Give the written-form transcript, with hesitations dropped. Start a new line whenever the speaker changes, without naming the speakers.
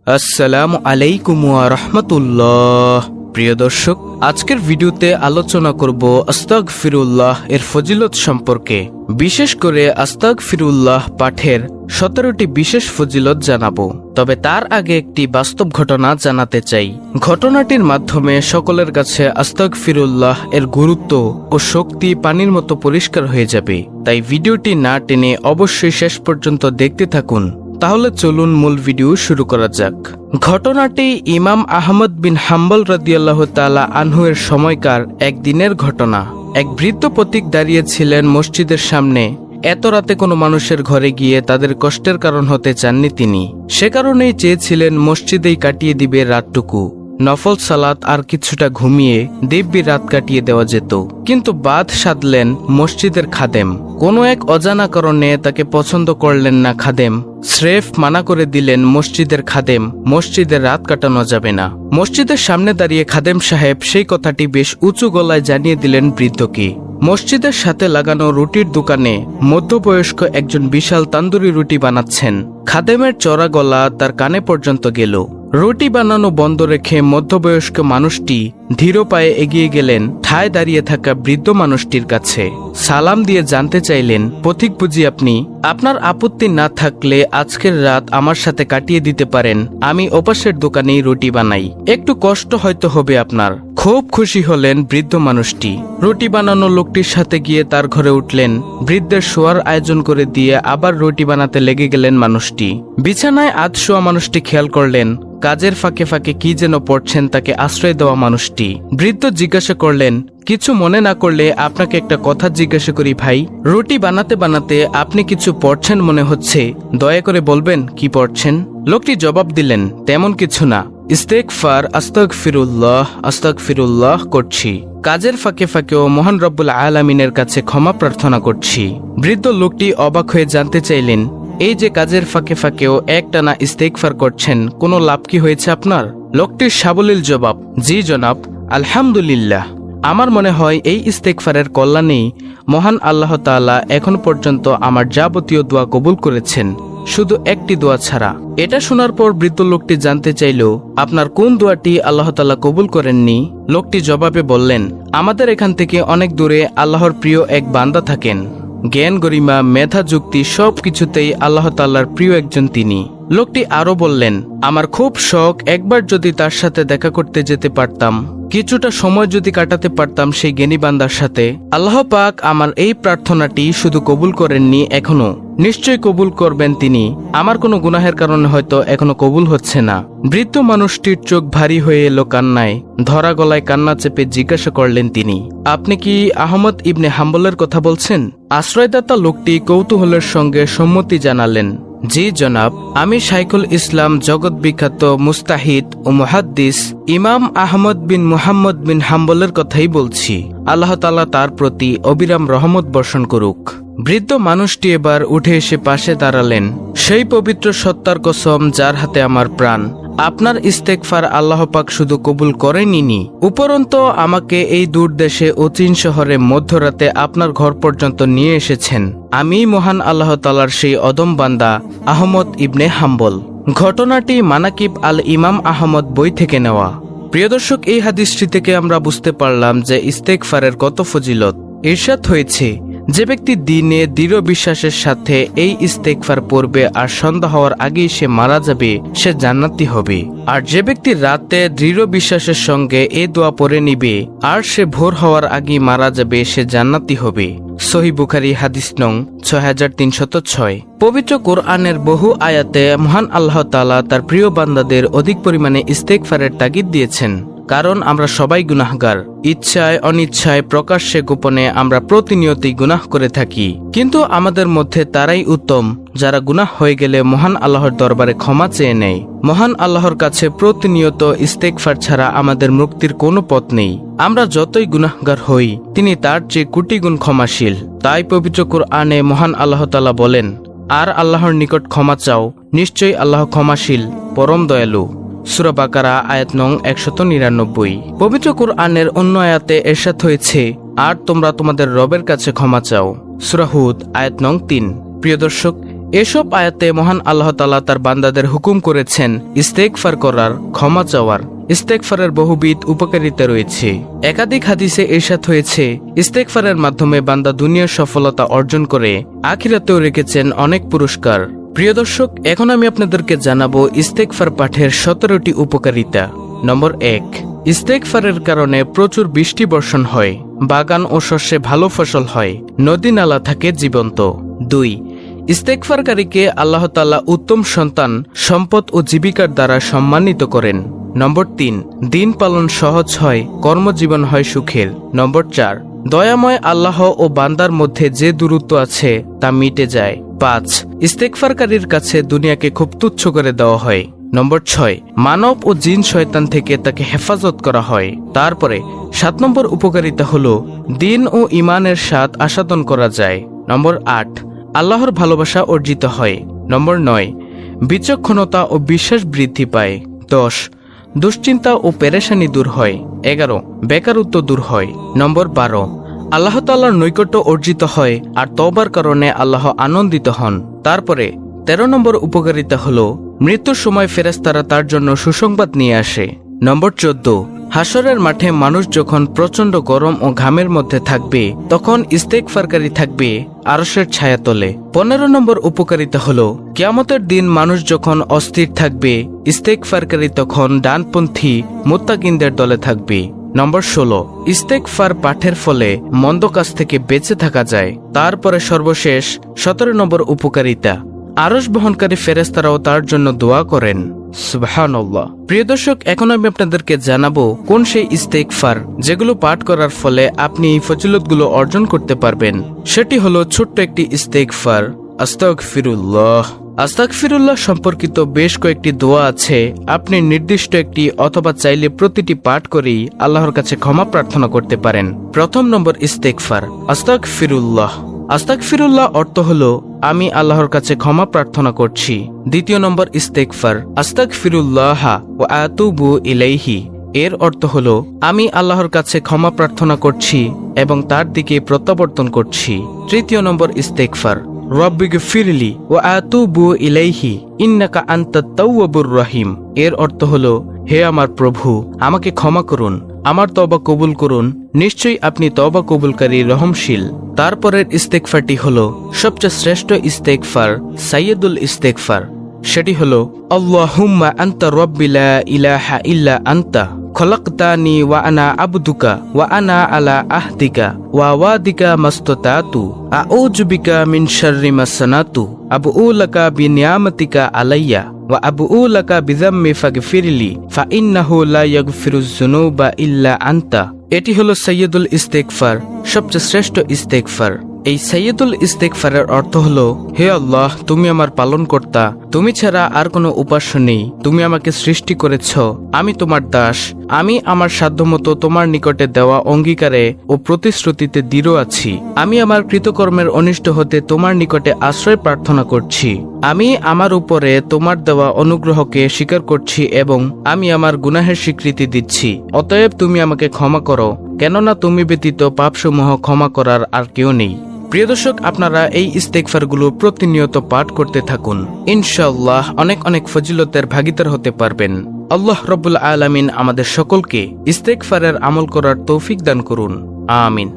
আসসালামু আলাইকুম ওয়া রাহমাতুল্লাহ। প্রিয় দর্শক, আজকের ভিডিওতে আলোচনা করব আস্তাগফিরুল্লাহ এর ফজিলত সম্পর্কে। বিশেষ করে আস্তাগফিরুল্লাহ পাঠের 17টি বিশেষ ফজিলত জানাবো। তবে তার আগে একটি বাস্তব ঘটনা জানাতে চাই। ঘটনাটির মাধ্যমে সকলের কাছে আস্তাগফিরুল্লাহ এর গুরুত্ব ও শক্তি পানির মতো পরিষ্কার হয়ে যাবে। তাই ভিডিওটি না টেনে অবশ্যই শেষ পর্যন্ত দেখতে থাকুন। তাহলে চলুন মূল ভিডিও শুরু করা যাক। ঘটনাটি ইমাম আহমদ বিন হাম্বল রাদিয়াল্লাহু তাআলা আনহু এর সময়কার একদিনের ঘটনা। এক বৃদ্ধ পথিক দাঁড়িয়েছিলেন মসজিদের সামনে। এত রাতে কোনো মানুষের ঘরে গিয়ে তাদের কষ্টের কারণ হতে চাননি তিনি। সে কারণেই চেয়েছিলেন মসজিদেই কাটিয়ে দিবে রাতটুকু। নফল সালাত আর কিছুটা ঘুমিয়ে দিব্যি রাত কাটিয়ে দেওয়া যেত। কিন্তু বাদ সাধলেন মসজিদের খাদেম। কোনো এক অজানা কারণে তাকে পছন্দ করলেন না খাদেম। স্রেফ মানা করে দিলেন মসজিদের খাদেম, মসজিদে রাত কাটানো যাবে না। মসজিদের সামনে দাঁড়িয়ে খাদেম সাহেব সেই কথাটি বেশ উঁচু গলায় জানিয়ে দিলেন বৃদ্ধকে। মসজিদের সাথে লাগানো রুটির দোকানে মধ্যবয়স্ক একজন বিশাল তান্দুরি রুটি বানাচ্ছেন। খাদেমের চড়া গলা তার কানে পর্যন্ত গেল। রুটি বানানো বন্ধ রেখে মধ্যবয়স্ক মানুষটি ধীর পায়ে এগিয়ে গেলেন ঠায় দাঁড়িয়ে থাকা বৃদ্ধ মানুষটির কাছে। সালাম দিয়ে জানতে চাইলেন, পথিক বুঝি আপনি? আপনার আপত্তি না থাকলে আজকের রাত আমার সাথে কাটিয়ে দিতে পারেন। আমি ওপাশের দোকানেই রুটি বানাই। একটু কষ্ট হয়তো হবে আপনার। খুব খুশি হলেন বৃদ্ধ মানুষটি। রুটি বানানো লোকটির সাথে গিয়ে তার ঘরে উঠলেন। বৃদ্ধের শোয়ার আয়োজন করে দিয়ে আবার রুটি বানাতে লেগে গেলেন মানুষটি। বিছানায় আধশোয়া মানুষটি খেয়াল করলেন কাজের ফাঁকে ফাঁকে কি যেন পড়ছেন তাকে আশ্রয় দেওয়া মানুষটি। বৃদ্ধ জিজ্ঞাসা করলেন, কিছু মনে না করলে আপনাকে একটা কথা জিজ্ঞাসা করি ভাই। রুটি বানাতে বানাতে আপনি কিছু পড়ছেন মনে হচ্ছে, দয়া করে বলবেন কি পড়ছেন? লোকটি জবাব দিলেন, তেমন কিছু না, ইস্তেগফার আস্তাগফিরুল্লাহ করছি। কাজের ফাঁকে ফাঁকেও মহান রব্বুল আলামিনের কাছে ক্ষমা প্রার্থনা করছি। বৃদ্ধ লোকটি অবাক হয়ে জানতে চাইলেন, এই যে কাজের ফাঁকে ফাঁকেও একটানা ইস্তেগফার করছেন, কোনো লাভ কি হয়েছে আপনার? লোকটির সাবলীল জবাব, জি জনাব, আলহামদুলিল্লাহ। আমার মনে হয় এই ইস্তেগফারের কল্যাণেই মহান আল্লাহ তাআলা এখন পর্যন্ত আমার যাবতীয় দোয়া কবুল করেছেন, শুধু একটি দোয়া ছাড়া। এটা শোনার পর বৃদ্ধ লোকটি জানতে চাইল, আপনার কোন দোয়াটি আল্লাহ তাআলা কবুল করেননি? লোকটি জবাবে বললেন, আমাদের এখান থেকে অনেক দূরে আল্লাহর প্রিয় এক বান্দা থাকেন। জ্ঞান গরিমা মেধা যুক্তি সবকিছুতেই আল্লাহ তাআলার প্রিয় একজন তিনি। লোকটি আরো বললেন, আমার খুব শখ একবার যদি তার সাথে দেখা করতে যেতে পারতাম, কিছুটা সময় যদি কাটাতে পারতাম সেই জ্ঞানী বান্দার সাথে। আল্লাহ পাক আমার এই প্রার্থনাটি শুধু কবুল করেননি, এখনো নিশ্চয়ই কবুল করবেন তিনি। আমার কোনো গুনাহের কারণে হয়তো এখনো কবুল হচ্ছে না। বৃদ্ধ মানুষটির চোখ ভারী হয়ে এলো কান্নায়। ধরা গলায় কান্না চেপে জিজ্ঞাসা করলেন তিনি, আপনি কি আহমদ ইবনে হাম্বলের কথা বলছেন? আশ্রয়দাতা লোকটি কৌতূহলের সঙ্গে সম্মতি জানালেন, জি জনাব, আমি শাইখুল ইসলাম জগৎ বিখ্যাত মুস্তাহিদ ও মুহাদ্দিস ইমাম আহমদ বিন মুহাম্মদ বিন হাম্বলের কথাই বলছি। আল্লাহ তাআলা তার প্রতি অবিরাম রহমত বর্ষণ করুক। বৃদ্ধ মানুষটি এবার উঠে এসে পাশে দাঁড়ালেন। সেই পবিত্র সত্তার কসম যার হাতে আমার প্রাণ, আপনার ইস্তেগফার আল্লাহ পাক শুধু কবুল করেননি, উপরন্ত আমাকে এই দূর দেশে অচিন শহরে মধ্যরাতে আপনার ঘর পর্যন্ত নিয়ে এসেছেন। আমি মহান আল্লাহ তাআলার সেই অদম বান্দা আহমদ ইবনে হাম্বল। ঘটনাটি মানাকিব আল ইমাম আহমদ বই থেকে নেওয়া। প্রিয় দর্শক, এই হাদিসটি থেকে আমরা বুঝতে পারলাম যে ইস্তেগফারের কত ফজিলত। ইরশাদ হয়েছে, যে ব্যক্তি দিনে দৃঢ় বিশ্বাসের সাথে এই ইস্তেগফার পড়বে আর সন্ধ্যা হওয়ার আগেই সে মারা যাবে, সে জান্নাতি হবে। আর যে ব্যক্তি রাতে দৃঢ় বিশ্বাসের সঙ্গে এই দোয়া পড়ে নিবে আর সে ভোর হওয়ার আগেই মারা যাবে, সে জান্নাতি হবে। সহিহ বুখারী হাদিস নং 6306। পবিত্র কোরআনের বহু আয়াতে মহান আল্লাহ তাআলা তার প্রিয় বান্দাদের অধিক পরিমাণে ইস্তেগফারের তাগিদ দিয়েছেন। কারণ আমরা সবাই গুনাহগার। ইচ্ছায় অনিচ্ছায় প্রকাশ্যে গোপনে আমরা প্রতিনিয়তই গুনাহ করে থাকি। কিন্তু আমাদের মধ্যে তারাই উত্তম যারা গুনাহ হয়ে গেলে মহান আল্লাহর দরবারে ক্ষমা চেয়ে নেয়। মহান আল্লাহর কাছে প্রতিনিয়ত ইস্তেগফার ছাড়া আমাদের মুক্তির কোনো পথ নেই। আমরা যতই গুনাহগার হই, তিনি তার চেয়ে কোটি গুণ ক্ষমাশীল। তাই পবিত্র কোরআনে মহান আল্লাহ তাআলা বলেন, আর আল্লাহর নিকট ক্ষমা চাও, নিশ্চয়ই আল্লাহ ক্ষমাশীল পরম দয়ালু। সূরা বাকারা আয়াত নং 199। পবিত্র কোরআনের অন্য আয়াতে ইরশাদ হয়েছে, আর তোমরা তোমাদের রবের কাছে ক্ষমা চাও। সূরা হুদ আয়াত নং 3। প্রিয় দর্শক, এসব আয়াতে মহান আল্লাহ তাআলা তার বান্দাদের হুকুম করেছেন ইস্তেগফার করার, ক্ষমা চাওয়ার। ইস্তেগফারের বহুবিধ উপকারিতা রয়েছে। একাধিক হাদিসে ইরশাদ হয়েছে, ইস্তেগফারের মাধ্যমে বান্দা দুনিয়ার সফলতা অর্জন করে আখিরাতেও রেখেছেন অনেক পুরস্কার। প্রিয় দর্শক, এখন আমি আপনাদেরকে জানাবো ইস্তেগফার পাঠের 17টি উপকারিতা। নম্বর 1, ইস্তেগফারের কারণে প্রচুর বৃষ্টি বর্ষণ হয়, বাগান ও শস্যে ভালো ফসল হয়, নদী নালা থাকে জীবন্ত। 2, ইস্তেগফারকারীকে আল্লাহ তাআলা উত্তম সন্তান, সম্পদ ও জীবিকার দ্বারা সম্মানিত করেন। নম্বর 3, দিন পালন সহজ হয়, কর্মজীবন হয় সুখের। নম্বর 4, দয়াময় আল্লাহ ও বান্দার মধ্যে যে দূরত্ব আছে তা মিটে যায়। 5, ইস্তেগফারকারীর কাছে দুনিয়াকে খুব তুচ্ছ করে দেওয়া হয়। নম্বর 6, মানব ও জিন শয়তান থেকে তাকে হেফাজত করা হয়। তারপরে 7 নম্বর উপকারিতা হলো দিন ও ইমানের স্বাদ আস্বাদন করা যায়। নম্বর 8, আল্লাহর ভালোবাসা অর্জিত হয়। নম্বর 9, বিচক্ষণতা ও বিশ্বাস বৃদ্ধি পায়। 10, দুশ্চিন্তা ও পেরেশানি দূর হয়। 11, বেকারত্ব দূর হয়। নম্বর 12, আল্লাহ তাআলার নৈকট্য অর্জিত হয় আর তওবার কারণে আল্লাহ আনন্দিত হন। তারপরে 13 নম্বর উপকারিতা হলো মৃত্যুর সময় ফেরেশতারা তার জন্য সুসংবাদ নিয়ে আসে। নম্বর 14, হাসরের মাঠে মানুষ যখন প্রচন্ড গরম ও ঘামের মধ্যে থাকবে তখন ইস্তেগফারকারী থাকবে আরশের ছায়াতলে। 15 নম্বর উপকারিতা হলো কিয়ামতের দিন মানুষ যখন অস্থির থাকবে ইস্তেগফারকারী তখন ডানপন্থী মুত্তাকিনদের দলে থাকবে। নম্বর 16, ইস্তেগফার পাঠের ফলে মন্দ কাজ থেকে বেঁচে থাকা যায়। তারপরে সর্বশেষ 17 নম্বর উপকারিতা, আরশ বহনকারী ফেরেশতারাও তার জন্য দোয়া করেন। সুবহানাল্লাহ। প্রিয় দর্শক, এখন আমি আপনাদেরকে জানাবো কোন সেই ইস্তেগফার যেগুলো পাঠ করার ফলে আপনি এই ফজিলতগুলো অর্জন করতে পারবেন। সেটি হলো ছোট্ট একটি ইস্তেগফার, আস্তাগফিরুল্লাহ। আস্তাগফিরুল্লাহ সম্পর্কিত বেশ কয়েকটি দোয়া আছে। আপনি নির্দিষ্ট একটি অথবা চাইলে প্রতিটি পাঠ করেই আল্লাহর কাছে ক্ষমা প্রার্থনা করতে পারেন। প্রথম নম্বর ইস্তেগফার, আস্তাগফিরুল্লাহ। আস্তাগফিরুল্লাহ অর্থ হলো আমি আল্লাহর কাছে ক্ষমা প্রার্থনা করছি। দ্বিতীয় নম্বর ইস্তেগফার, আস্তাগফিরুল্লাহ ওয়া আতুবু ইলাইহি। এর অর্থ হলো আমি আল্লাহর কাছে ক্ষমা প্রার্থনা করছি এবং তার দিকে প্রত্যাবর্তন করছি। তৃতীয় নম্বর ইস্তেগফার, রব্বিগফিরলি ওয়া আতুবু ইলাইহি ইন্নাকা আনতাত তাওয়াবুর রহিম। এর অর্থ হলো হে আমার প্রভু, আমাকে ক্ষমা করুন, আমার তওবা কবুল করুন, নিশ্চয়ই আপনি তওবা কবুলকারী রহমশীল। তারপরের ইস্তেগফারটি হলো সবচেয়ে শ্রেষ্ঠ ইস্তেগফার, সাইয়্যিদুল ইস্তেগফার। সেটি হলো আল্লাহুম্মা আনতা রাব্বি লা ইলাহা ইল্লা আনতা খলাকতানি ওয়া আনা আবদুকা ওয়া আনা আলা আহদিকা ওয়া ওয়াদিকা মাস্তাতাতু আউযু বিকা মিন শাররি মা সানাতু আবউ লাকা বিনিয়ামাতিকা আলাইয়া ওয়া আবউ লাকা বিযাম্মি ফাগফিরলি ফা ইন্নাহু লা ইয়াগফিরুয যুনুবা ইল্লা আনতা। এটি হলো সাইয়্যিদুল ইস্তেগফার, সবচেয়ে শ্রেষ্ঠ ইস্তেগফার। এই সাইয়্যিদুল ইস্তেগফারের অর্থ হলো হে আল্লাহ, তুমি আমার পালনকর্তা, তুমি ছাড়া আর কোনো উপাস্য নেই, তুমি আমাকে সৃষ্টি করেছ, আমি তোমার দাস, আমি আমার সাধ্যমতো তোমার নিকটে দেওয়া অঙ্গীকারে ও প্রতিশ্রুতিতে দৃঢ় আছি। আমি আমার কৃতকর্মের অনিষ্ট হতে তোমার নিকটে আশ্রয় প্রার্থনা করছি। আমি আমার উপরে তোমার দেওয়া অনুগ্রহকে স্বীকার করছি এবং আমি আমার গুনাহের স্বীকৃতি দিচ্ছি। অতএব তুমি আমাকে ক্ষমা করো, কেননা তুমি ব্যতীত পাপসমূহ ক্ষমা করার আর কেউ নেই। প্রিয় দর্শক, আপনারা এই ইস্তেগফারগুলো প্রতিনিয়ত পাঠ করতে থাকুন, ইনশাআল্লাহ অনেক অনেক ফজিলতের ভাগীদার হতে পারবেন। আল্লাহ রাব্বুল আলামিন আমাদের সকলকে ইস্তেগফারের আমল করার তৌফিক দান করুন, আমিন।